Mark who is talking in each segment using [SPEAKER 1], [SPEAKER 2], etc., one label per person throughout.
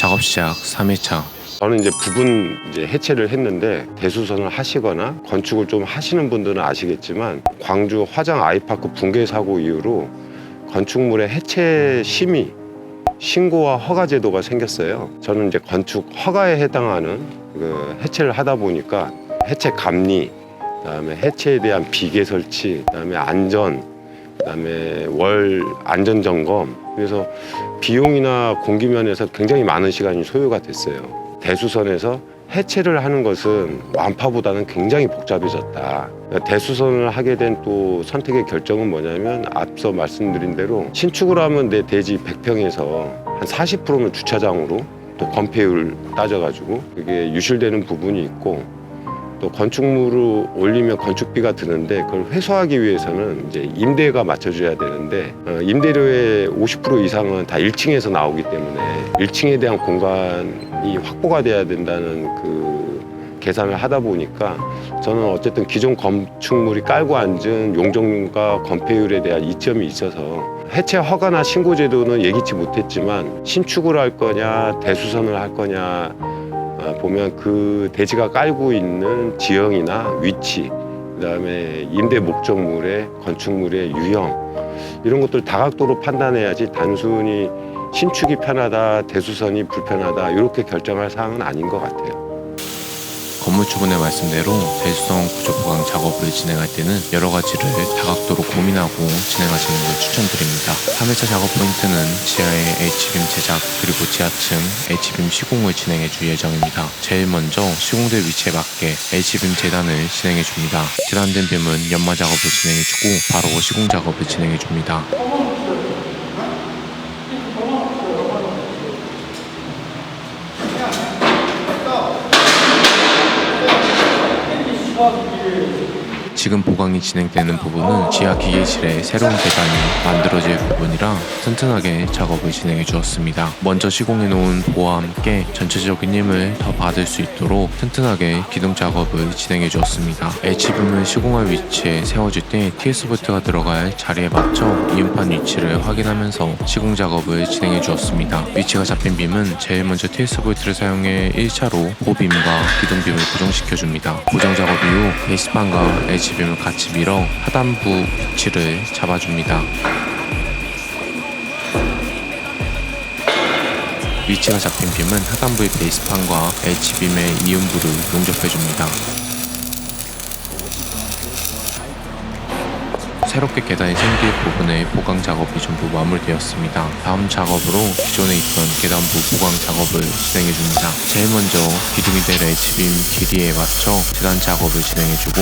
[SPEAKER 1] 작업 시작 3일차.
[SPEAKER 2] 저는 이제 부분 해체를 했는데, 대수선을 하시거나 건축을 좀 하시는 분들은 아시겠지만 광주 화장 아이파크 붕괴 사고 이후로 건축물의 해체 심의 신고와 허가 제도가 생겼어요. 저는 이제 건축 허가에 해당하는 그 해체를 하다 보니까 해체 감리, 그다음에 해체에 대한 비계 설치, 그다음에 안전, 그다음에 월 안전 점검, 그래서 비용이나 공기 면에서 굉장히 많은 시간이 소요가 됐어요. 대수선에서 해체를 하는 것은 완파보다는 굉장히 복잡해졌다. 대수선을 하게 된 또 선택의 결정은 뭐냐면, 앞서 말씀드린 대로 신축을 하면 내 대지 100평에서 한 40%는 주차장으로, 또 건폐율 따져가지고 그게 유실되는 부분이 있고, 또 건축물을 올리면 건축비가 드는데, 그걸 회수하기 위해서는 이제 임대가 맞춰줘야 되는데, 임대료의 50% 이상은 다 1층에서 나오기 때문에 1층에 대한 공간이 확보가 돼야 된다는 그 계산을 하다 보니까, 저는 어쨌든 기존 건축물이 깔고 앉은 용적률과 건폐율에 대한 이점이 있어서 해체 허가나 신고 제도는 예기치 못했지만, 신축을 할 거냐 대수선을 할 거냐 보면 그 대지가 깔고 있는 지형이나 위치, 그다음에 임대 목적물의 건축물의 유형, 이런 것들 다각도로 판단해야지 단순히 신축이 편하다, 대수선이 불편하다 이렇게 결정할 사항은 아닌 것 같아요.
[SPEAKER 1] 건물주분의 말씀대로 대수선 구조 보강 작업을 진행할 때는 여러 가지를 다각도로 고민하고 진행하시는 걸 추천드립니다. 3일차 작업 포인트는 지하의 H빔 제작 그리고 지하층 H빔 시공을 진행해 줄 예정입니다. 제일 먼저 시공될 위치에 맞게 H빔 재단을 진행해 줍니다. 재단된 빔은 연마 작업을 진행해 주고 바로 시공 작업을 진행해 줍니다. 지금 보강이 진행되는 부분은 지하 기계실에 새로운 계단이 만들어질 부분이라 튼튼하게 작업을 진행해 주었습니다. 먼저 시공해 놓은 보와 함께 전체적인 힘을 더 받을 수 있도록 튼튼하게 기둥 작업을 진행해 주었습니다. H빔을 시공할 위치에 세워질 때 TS볼트가 들어갈 자리에 맞춰 이음판 위치를 확인하면서 시공 작업을 진행해 주었습니다. 위치가 잡힌 빔은 제일 먼저 TS볼트를 사용해 1차로 호빔과 기둥빔을 고정시켜 줍니다. 고정 작업 이후 베이스판과 H빔을 같이 밀어 하단부 위치를 잡아줍니다. 위치가 잡힌 빔은 하단부의 베이스판과 H빔의 이음부를 용접해줍니다. 새롭게 계단이 생길 부분의 보강 작업이 전부 마무리되었습니다. 다음 작업으로 기존에 있던 계단부 보강 작업을 진행해줍니다. 제일 먼저 기둥이 될 H빔 길이에 맞춰 재단 작업을 진행해주고,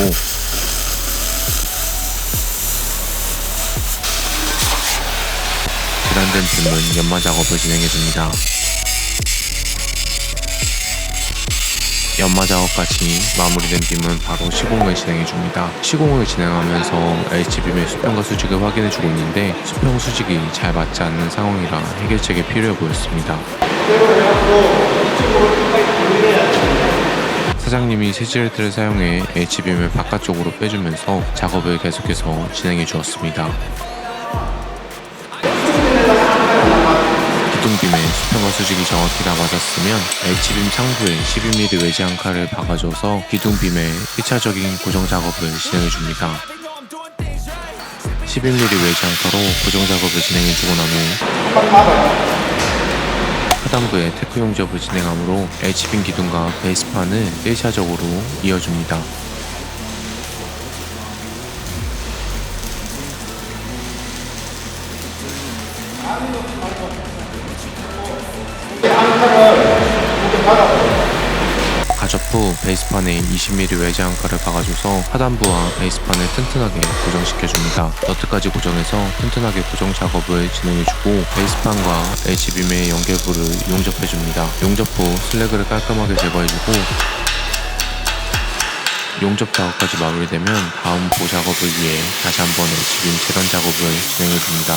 [SPEAKER 1] 재단된 빔은 연마 작업을 진행해줍니다. 연마 작업까지 마무리된 빔은 바로 시공을 진행해줍니다. 시공을 진행하면서 H빔의 수평과 수직을 확인해주고 있는데, 수평 수직이 잘 맞지 않는 상황이라 해결책이 필요해 보였습니다. 사장님이 세질레트를 사용해 H빔을 바깥쪽으로 빼주면서 작업을 계속해서 진행해 주었습니다. 기둥빔의 수평과 수직이 정확히 다 맞았으면 H빔 상부에 12mm 외지 한 칼을 박아줘서 기둥빔의 1차적인 고정 작업을 진행해줍니다. 11mm 외지 한 칼로 고정 작업을 진행해주고 난 후 하단부에 테크 용접을 진행하므로 H빔 기둥과 베이스판을 1차적으로 이어줍니다. 가접 후 베이스판에 20mm 외지 한 칼을 박아줘서 하단부와 베이스판을 튼튼하게 고정시켜줍니다. 너트까지 고정해서 튼튼하게 고정 작업을 진행해주고, 베이스판과 H빔의 연결부를 용접해줍니다. 용접 후 슬래그를 깔끔하게 제거해주고, 용접 작업까지 마무리되면 다음 보 작업을 위해 다시 한번 H빔 재단 작업을 진행해줍니다.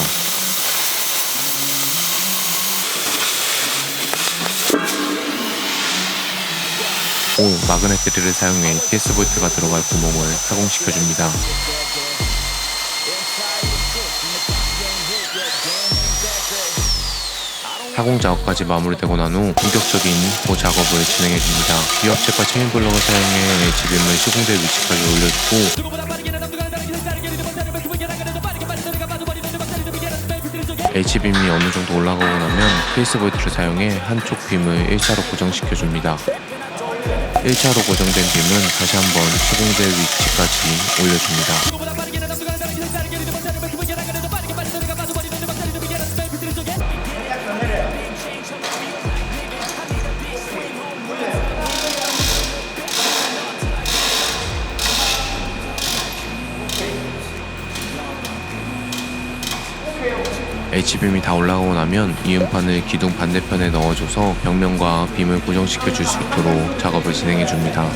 [SPEAKER 1] 후 마그넷 드릴을 사용해 TS볼트가 들어갈 구멍을 가공시켜줍니다. 하공 작업까지 마무리되고 난 후 본격적인 보 작업을 진행해줍니다. 유압제과 체인 블럭을 사용해 H빔을 시공대 위치까지 올려주고 H빔이 어느 정도 올라가고 나면 케이스볼트를 사용해 한쪽 빔을 1차로 고정시켜줍니다. 1차로 고정된 빔은 다시 한번 시공대 위치까지 올려줍니다. H빔이 다 올라가고 나면 이음판을 기둥 반대편에 넣어줘서 벽면과 빔을 고정시켜 줄 수 있도록 작업을 진행해 줍니다.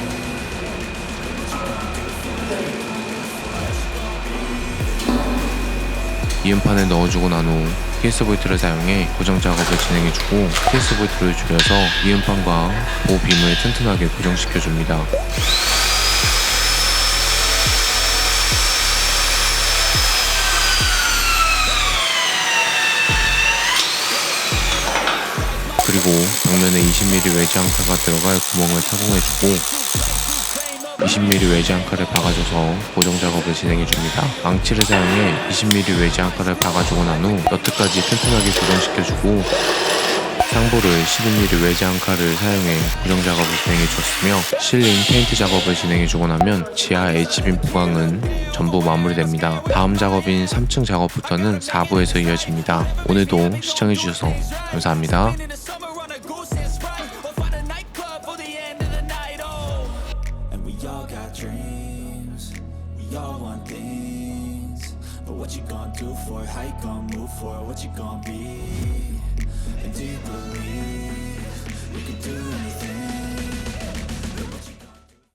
[SPEAKER 1] 이음판을 넣어주고 난 후 케이스볼트를 사용해 고정 작업을 진행해주고 케이스볼트를 줄여서 이음판과 보 빔을 튼튼하게 고정시켜 줍니다. 그리고 벽면에 20mm 외지 앙카가 들어갈 구멍을 타공해주고 20mm 외지 앙카를 박아줘서 고정 작업을 진행해줍니다. 망치를 사용해 20mm 외지 앙카를 박아주고 난 후 너트까지 튼튼하게 고정시켜주고 상부를 12mm 외지 앙카를 사용해 고정 작업을 진행해주었으며 실링 페인트 작업을 진행해주고 나면 지하 H빔 보강은 전부 마무리됩니다. 다음 작업인 3층 작업부터는 4부에서 이어집니다. 오늘도 시청해주셔서 감사합니다.
[SPEAKER 3] We all got dreams, we all want things. But what you gonna do for it? How you gonna move for it? What you gonna be? And do you believe